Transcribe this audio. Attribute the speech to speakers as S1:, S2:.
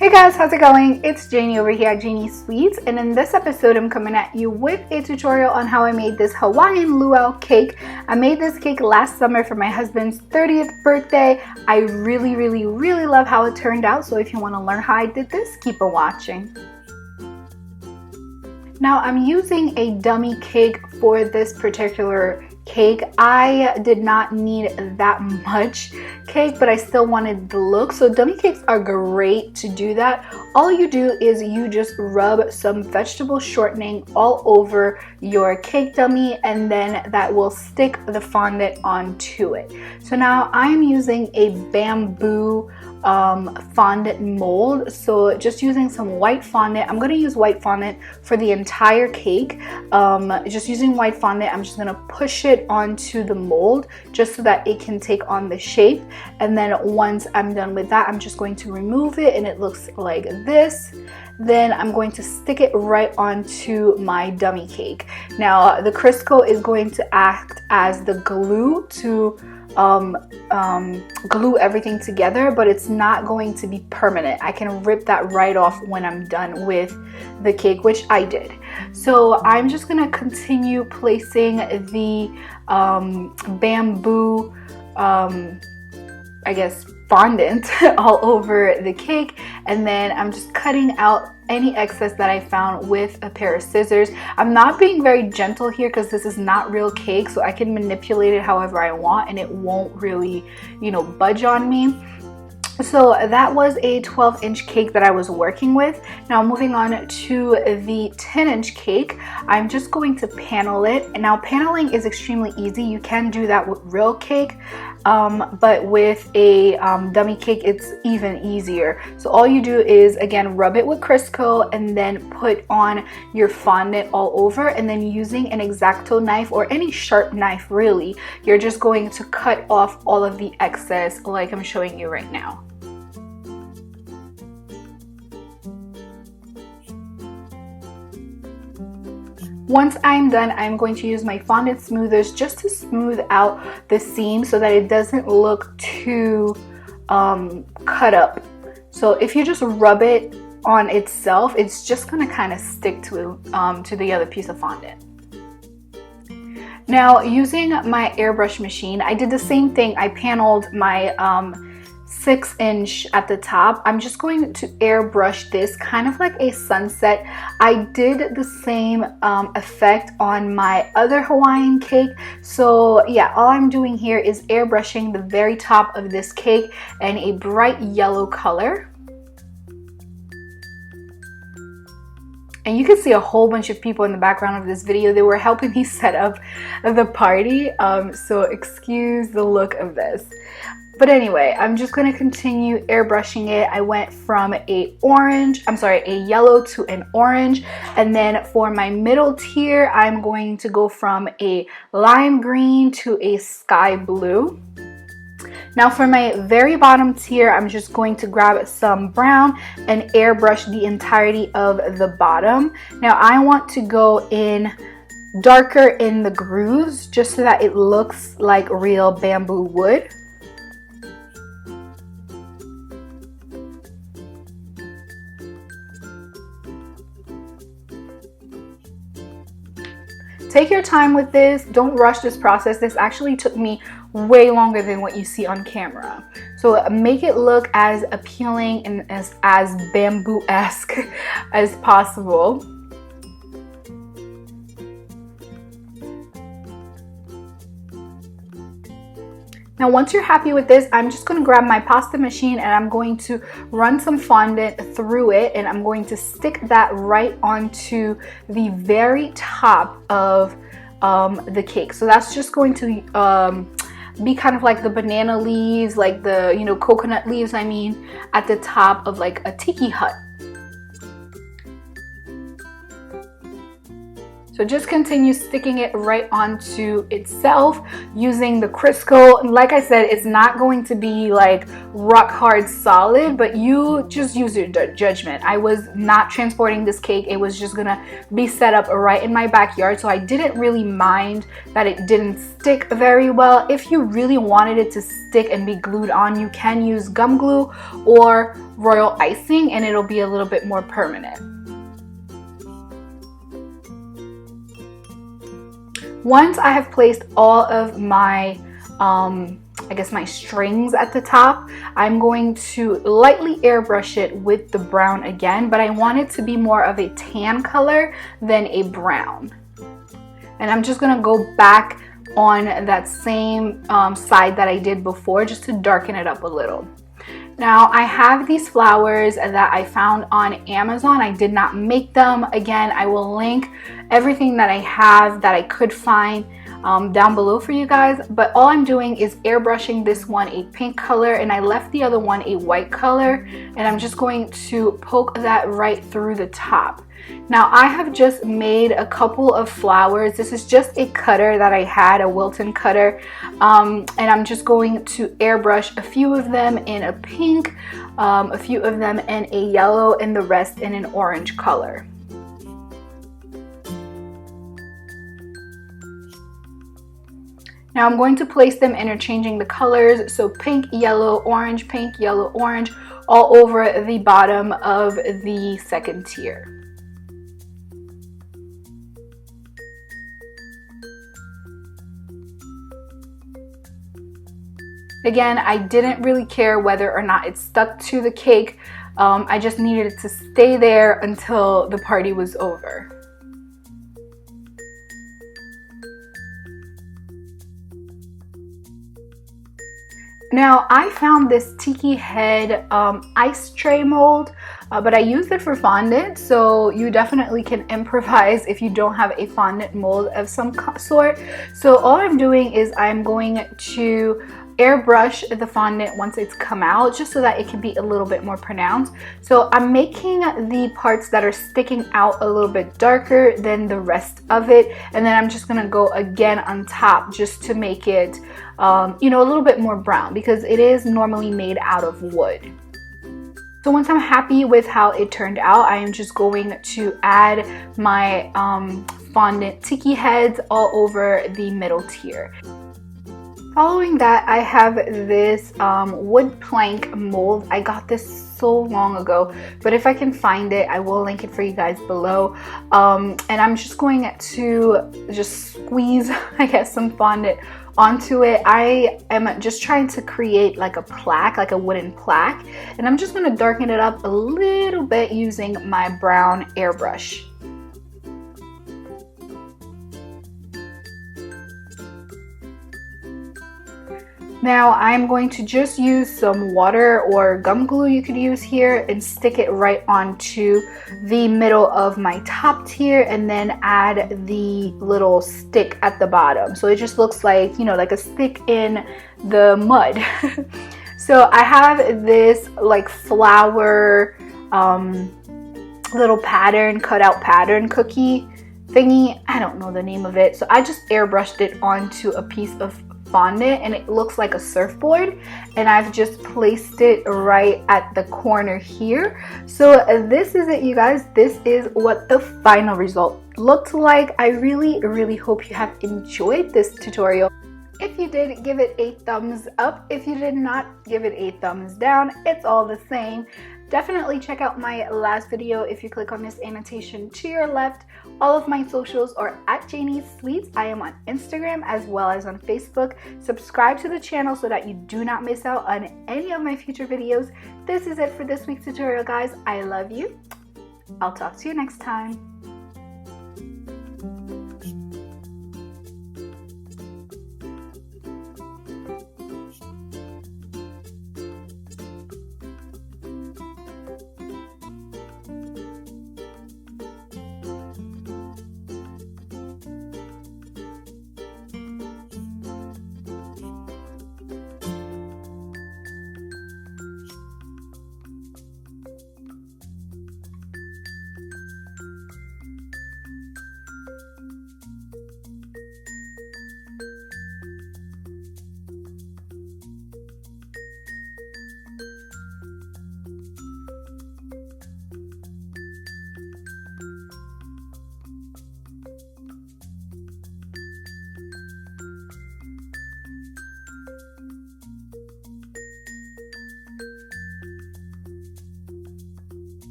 S1: Hey guys, how's it going? It's Janie over here at JaniesSweets, and in this episode I'm coming at you with a tutorial on how I made this Hawaiian luau cake. I made this cake last summer for my husband's 30th birthday. I really love how it turned out, so if you want to learn how I did this, keep on watching. Now I'm using a dummy cake for this particular cake. I did not need that much cake, but I still wanted the look, so dummy cakes are great to do that. All you do is you just rub some vegetable shortening all over your cake dummy, and then that will stick the fondant onto it. So now I'm using a bamboo fondant mold, so just using some white fondant. I'm going to use white fondant for the entire cake. Just using white fondant, I'm just going to push it onto the mold just so that it can take on the shape, and then once I'm done with that, I'm just going to remove it and it looks like this. Then I'm going to stick it right onto my dummy cake. Now the Crisco is going to act as the glue to glue everything together, but it's not going to be permanent. I can rip that right off when I'm done with the cake, which I did. So I'm just gonna continue placing the bamboo I guess fondant all over the cake, and then I'm just cutting out any excess that I found with a pair of scissors. I'm not being very gentle here because this is not real cake, so I can manipulate it however I want and it won't really, you know, budge on me. So that was a 12-inch cake that I was working with. Now moving on to the 10-inch cake, I'm just going to panel it. And now paneling is extremely easy. You can do that with real cake, but with a dummy cake, it's even easier. So all you do is, again, rub it with Crisco and then put on your fondant all over, and then using an X-Acto knife or any sharp knife really, you're just going to cut off all of the excess like I'm showing you right now. Once I'm done, I'm going to use my fondant smoothers just to smooth out the seam so that it doesn't look too cut up. So if you just rub it on itself, it's just gonna kind of stick to the other piece of fondant. Now using my airbrush machine, I did the same thing. I paneled my 6-inch at the top. I'm just going to airbrush this kind of like a sunset. I did the same effect on my other Hawaiian cake. So yeah, all I'm doing here is airbrushing the very top of this cake in a bright yellow color. And you can see a whole bunch of people in the background of this video. They were helping me set up the party, so excuse the look of this. But anyway, I'm just going to continue airbrushing it. I went from a yellow to an orange. And then for my middle tier, I'm going to go from a lime green to a sky blue. Now for my very bottom tier, I'm just going to grab some brown and airbrush the entirety of the bottom. Now I want to go in darker in the grooves just so that it looks like real bamboo wood. Take your time with this. Don't rush this process. This actually took me way longer than what you see on camera. So make it look as appealing and as bamboo-esque as possible. Now once you're happy with this, I'm just going to grab my pasta machine and I'm going to run some fondant through it, and I'm going to stick that right onto the very top of the cake. So that's just going to be kind of like the banana leaves, like the, you know, coconut leaves, I mean, at the top of like a tiki hut. So So just continue sticking it right onto itself using the Crisco. Like I said, it's not going to be like rock hard solid, but you just use your judgment. I was not transporting this cake. It was just gonna be set up right in my backyard, so I didn't really mind that it didn't stick very well. If you really wanted it to stick and be glued on, you can use gum glue or royal icing and it'll be a little bit more permanent. Once I have placed all of my I guess my strings at the top, I'm going to lightly airbrush it with the brown again, but I want it to be more of a tan color than a brown. And I'm just gonna go back on that same side that I did before just to darken it up a little. Now I have these flowers that I found on Amazon. I did not make them. Again, I will link everything that I have that I could find down below for you guys, but all I'm doing is airbrushing this one a pink color and I left the other one a white color, and I'm just going to poke that right through the top. Now I have just made a couple of flowers. This is just a cutter that I had, a Wilton cutter, and I'm just going to airbrush a few of them in a pink, a few of them in a yellow, and the rest in an orange color. Now I'm going to place them interchanging the colors, so pink, yellow, orange, pink, yellow, orange, all over the bottom of the second tier. Again, I didn't really care whether or not it stuck to the cake. I just needed it to stay there until the party was over. Now I found this tiki head ice tray mold, but I used it for fondant, so you definitely can improvise if you don't have a fondant mold of some sort. So all I'm doing is I'm going to airbrush the fondant once it's come out, just so that it can be a little bit more pronounced. So I'm making the parts that are sticking out a little bit darker than the rest of it, and then I'm just gonna go again on top just to make it you know, a little bit more brown, because it is normally made out of wood. So once I'm happy with how it turned out, I am just going to add my fondant tiki heads all over the middle tier. Following that, I have this wood plank mold. I got this so long ago, but if I can find it, I will link it for you guys below. And I'm just going to just squeeze, I guess, some fondant onto it. I am just trying to create like a plaque, like a wooden plaque, and I'm just going to darken it up a little bit using my brown airbrush. Now I'm going to just use some water or gum glue you could use here and stick it right onto the middle of my top tier, and then add the little stick at the bottom. So it just looks like, you know, like a stick in the mud. So I have this like flower little pattern, cutout pattern cookie thingy. I don't know the name of it. So I just airbrushed it onto a piece of fondant and it looks like a surfboard, and I've just placed it right at the corner here. So this is it, you guys. This is what the final result looked like. I really hope you have enjoyed this tutorial. If you did, give it a thumbs up. If you did not, give it a thumbs down. It's all the same. Definitely check out my last video if you click on this annotation to your left. All of my socials are at @JaniesSweets. I am on Instagram as well as on Facebook. Subscribe to the channel so that you do not miss out on any of my future videos. This is it for this week's tutorial, guys. I love you. I'll talk to you next time.